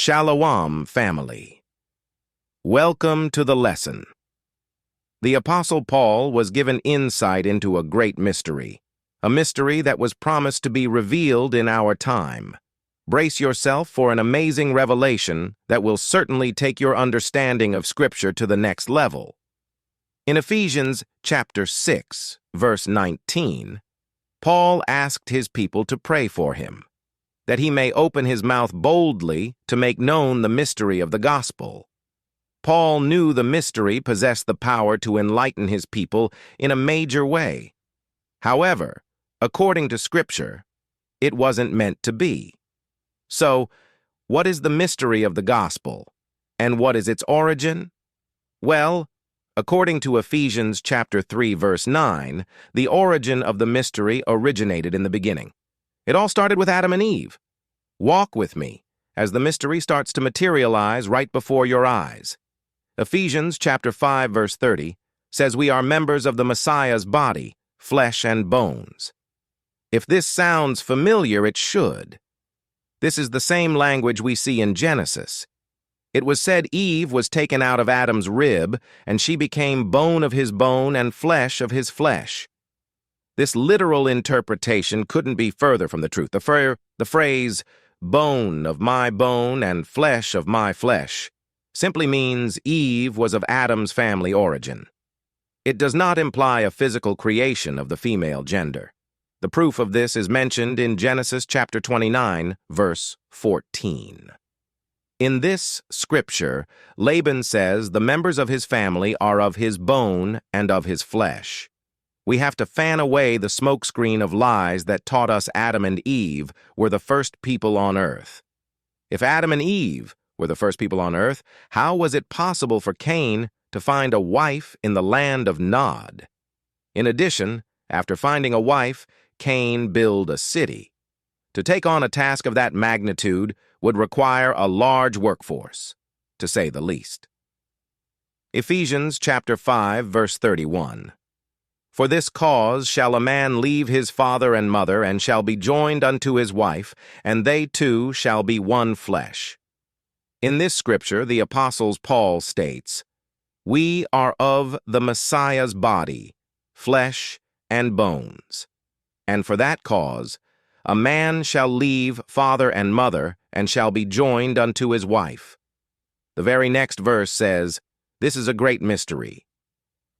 Shalom, family. Welcome to the lesson. The Apostle Paul was given insight into a great mystery, a mystery that was promised to be revealed in our time. Brace yourself for an amazing revelation that will certainly take your understanding of Scripture to the next level. In Ephesians chapter 6, verse 19, Paul asked his people to pray for him, that he may open his mouth boldly to make known the mystery of the gospel. Paul knew the mystery possessed the power to enlighten his people in a major way. However, according to Scripture, it wasn't meant to be. So, what is the mystery of the gospel, and what is its origin? Well, according to Ephesians chapter 3, verse 9, the origin of the mystery originated in the beginning. It all started with Adam and Eve. Walk with me as the mystery starts to materialize right before your eyes. Ephesians chapter 5, verse 30 says we are members of the Messiah's body, flesh and bones. If this sounds familiar, it should. This is the same language we see in Genesis. It was said Eve was taken out of Adam's rib, and she became bone of his bone and flesh of his flesh. This literal interpretation couldn't be further from the truth. The phrase, bone of my bone and flesh of my flesh, simply means Eve was of Adam's family origin. It does not imply a physical creation of the female gender. The proof of this is mentioned in Genesis chapter 29, verse 14. In this scripture, Laban says the members of his family are of his bone and of his flesh. We have to fan away the smokescreen of lies that taught us Adam and Eve were the first people on earth. If Adam and Eve were the first people on earth, how was it possible for Cain to find a wife in the land of Nod? In addition, after finding a wife, Cain built a city. To take on a task of that magnitude would require a large workforce, to say the least. Ephesians chapter 5, verse 31. For this cause shall a man leave his father and mother, and shall be joined unto his wife, and they two shall be one flesh. In this scripture, the Apostle Paul states, we are of the Messiah's body, flesh and bones. And for that cause, a man shall leave father and mother, and shall be joined unto his wife. The very next verse says, this is a great mystery.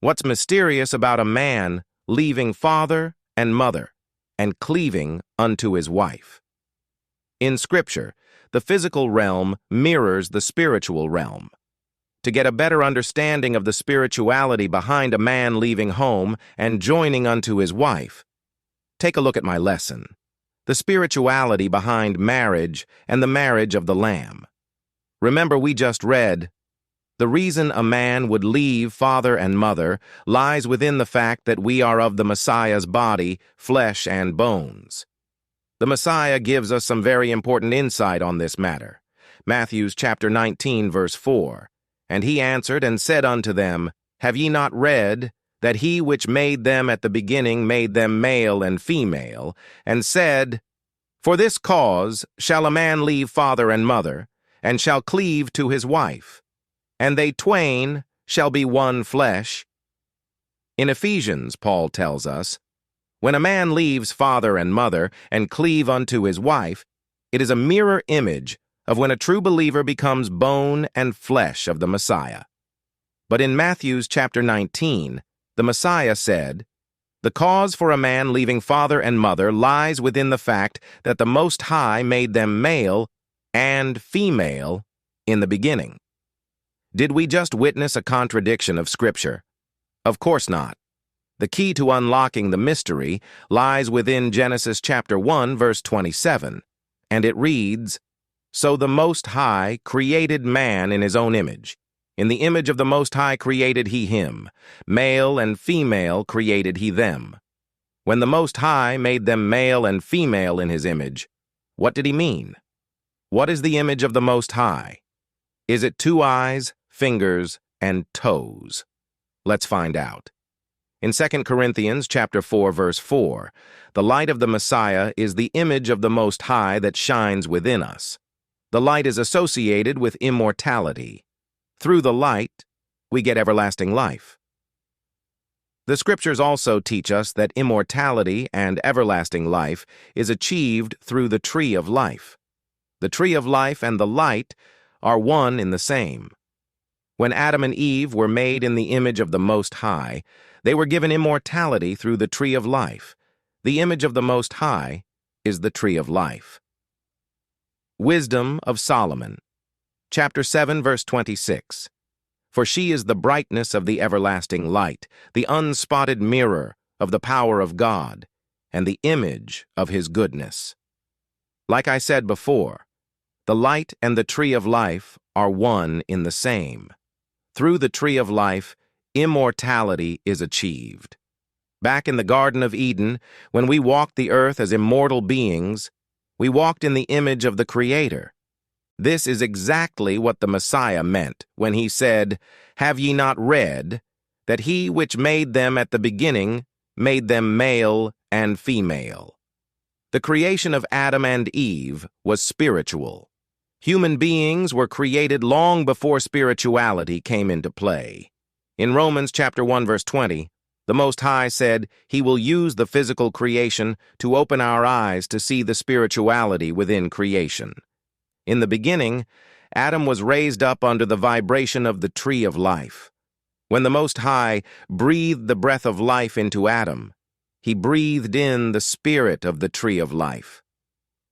What's mysterious about a man leaving father and mother and cleaving unto his wife? In Scripture, the physical realm mirrors the spiritual realm. To get a better understanding of the spirituality behind a man leaving home and joining unto his wife, take a look at my lesson, the spirituality behind marriage and the marriage of the Lamb. Remember, we just read, the reason a man would leave father and mother lies within the fact that we are of the Messiah's body, flesh and bones. The Messiah gives us some very important insight on this matter. Matthew chapter 19, verse 4. And he answered and said unto them, have ye not read that he which made them at the beginning made them male and female, and said, for this cause shall a man leave father and mother, and shall cleave to his wife, and they twain shall be one flesh. In Ephesians, Paul tells us, when a man leaves father and mother and cleave unto his wife, it is a mirror image of when a true believer becomes bone and flesh of the Messiah. But in Matthew chapter 19, the Messiah said, the cause for a man leaving father and mother lies within the fact that the Most High made them male and female in the beginning. Did we just witness a contradiction of Scripture? Of course not. The key to unlocking the mystery lies within Genesis chapter 1, verse 27, and it reads, so the Most High created man in his own image. In the image of the Most High created he him. Male and female created he them. When the Most High made them male and female in his image, what did he mean? What is the image of the Most High? Is it 2 eyes, fingers, and toes? Let's find out. In 2 Corinthians chapter 4, verse 4, the light of the Messiah is the image of the Most High that shines within us. The light is associated with immortality. Through the light, we get everlasting life. The Scriptures also teach us that immortality and everlasting life is achieved through the tree of life. The tree of life and the light are one in the same. When Adam and Eve were made in the image of the Most High, they were given immortality through the tree of life. The image of the Most High is the tree of life. Wisdom of Solomon, chapter 7, verse 26. For she is the brightness of the everlasting light, the unspotted mirror of the power of God, and the image of His goodness. Like I said before, the light and the tree of life are one in the same. Through the tree of life, immortality is achieved. Back in the Garden of Eden, when we walked the earth as immortal beings, we walked in the image of the Creator. This is exactly what the Messiah meant when He said, "Have ye not read that He which made them at the beginning made them male and female?" The creation of Adam and Eve was spiritual. Human beings were created long before spirituality came into play. In Romans chapter 1, verse 20, the Most High said He will use the physical creation to open our eyes to see the spirituality within creation. In the beginning, Adam was raised up under the vibration of the tree of life. When the Most High breathed the breath of life into Adam, He breathed in the spirit of the tree of life.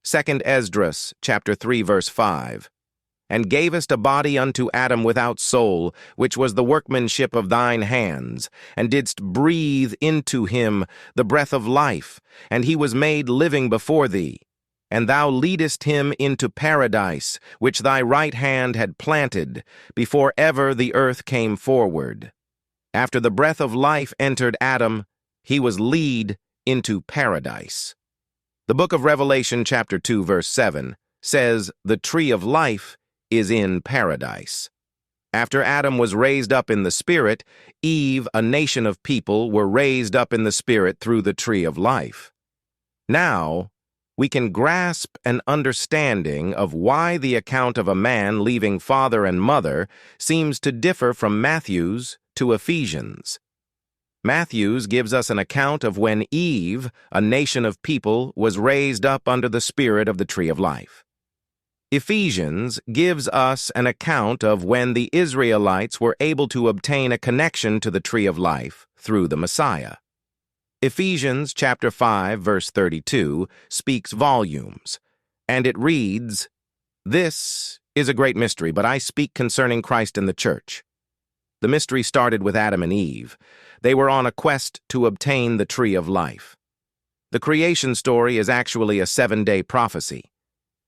2 Esdras, chapter 3, verse 5. And gavest a body unto Adam without soul, which was the workmanship of thine hands, and didst breathe into him the breath of life, and he was made living before thee. And thou leadest him into paradise, which thy right hand had planted, before ever the earth came forward. After the breath of life entered Adam, he was lead into paradise. The book of Revelation, chapter 2, verse 7, says the tree of life is in paradise. After Adam was raised up in the Spirit, Eve, a nation of people, were raised up in the Spirit through the tree of life. Now, we can grasp an understanding of why the account of a man leaving father and mother seems to differ from Matthew's to Ephesians. Matthew's gives us an account of when Eve, a nation of people, was raised up under the spirit of the tree of life. Ephesians gives us an account of when the Israelites were able to obtain a connection to the tree of life through the Messiah. Ephesians chapter 5, verse 32 speaks volumes, and it reads, "This is a great mystery, but I speak concerning Christ and the church." The mystery started with Adam and Eve. They were on a quest to obtain the tree of life. The creation story is actually a 7-day prophecy.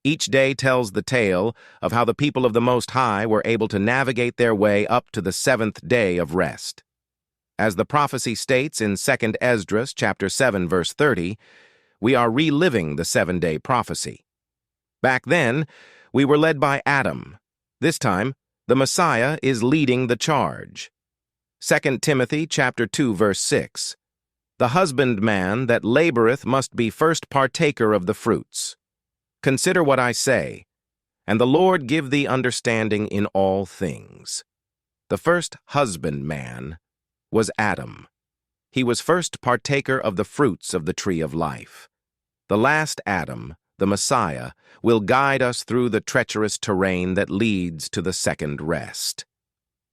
Each day tells the tale of how the people of the Most High were able to navigate their way up to the 7th day of rest. As the prophecy states in 2 Esdras chapter 7, verse 30, we are reliving the 7-day prophecy. Back then, we were led by Adam. This time, the Messiah is leading the charge. 2 Timothy chapter 2, verse 6, "The husbandman that laboreth must be first partaker of the fruits. Consider what I say, and the Lord give thee understanding in all things." The first husbandman was Adam. He was first partaker of the fruits of the tree of life. The last Adam, the Messiah, will guide us through the treacherous terrain that leads to the second rest.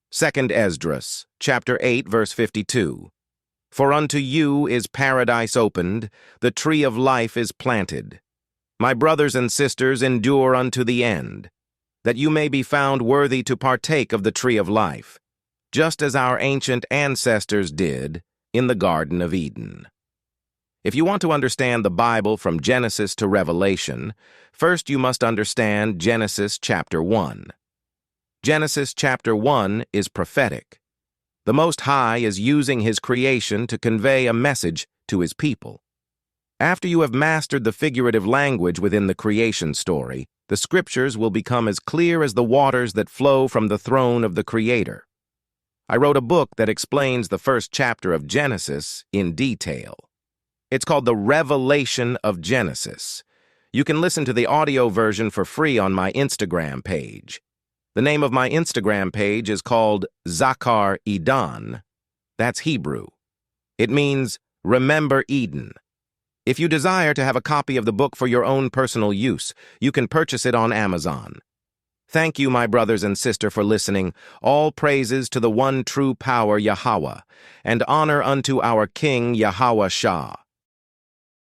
2 Esdras, chapter 8, verse 52. "For unto you is paradise opened, the tree of life is planted. My brothers and sisters, endure unto the end, that you may be found worthy to partake of the tree of life, just as our ancient ancestors did in the Garden of Eden." If you want to understand the Bible from Genesis to Revelation, first you must understand Genesis chapter 1. Genesis chapter 1 is prophetic. The Most High is using His creation to convey a message to His people. After you have mastered the figurative language within the creation story, the Scriptures will become as clear as the waters that flow from the throne of the Creator. I wrote a book that explains the first chapter of Genesis in detail. It's called The Revelation of Genesis. You can listen to the audio version for free on my Instagram page. The name of my Instagram page is called Zakar Edan. That's Hebrew. It means, remember Eden. If you desire to have a copy of the book for your own personal use, you can purchase it on Amazon. Thank you, my brothers and sister, for listening. All praises to the one true power, Yahweh, and honor unto our King, Yahweh Shah.